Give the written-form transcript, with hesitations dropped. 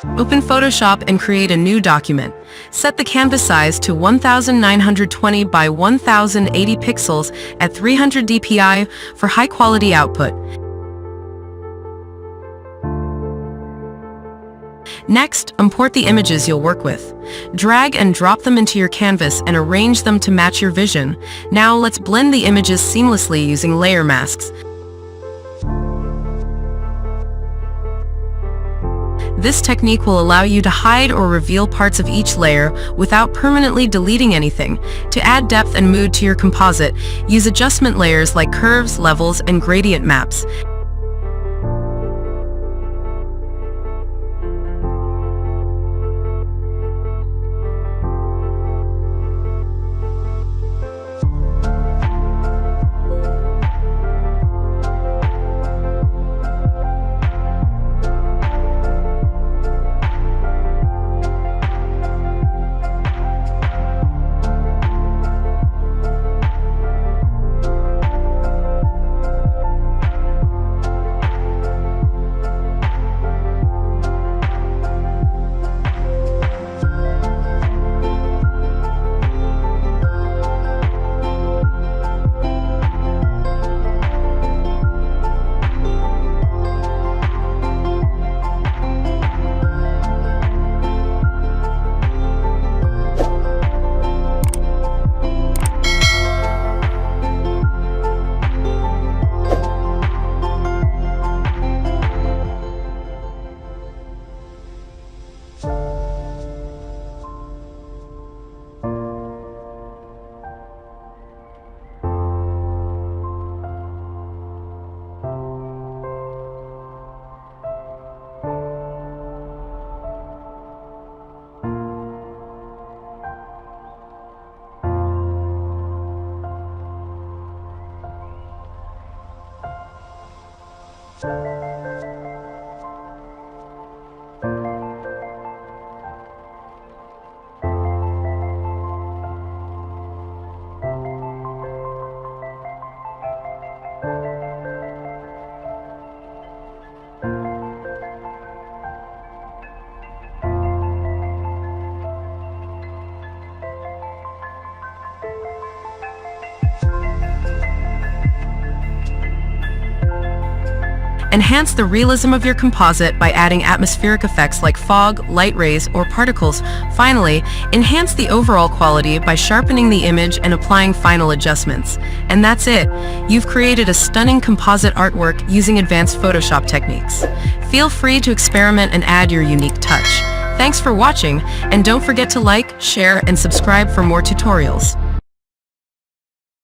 Open Photoshop and create a new document. Set the canvas size to 1920 by 1080 pixels at 300 dpi for high-quality output. Next, import the images you'll work with. Drag and drop them into your canvas and arrange them to match your vision. Now let's blend the images seamlessly using layer masks. This technique will allow you to hide or reveal parts of each layer without permanently deleting anything. To add depth and mood to your composite, use adjustment layers like curves, levels, and gradient maps. Enhance the realism of your composite by adding atmospheric effects like fog, light rays, or particles. Finally, enhance the overall quality by sharpening the image and applying final adjustments. And that's it. You've created a stunning composite artwork using advanced Photoshop techniques. Feel free to experiment and add your unique touch. Thanks for watching, and don't forget to like, share, and subscribe for more tutorials.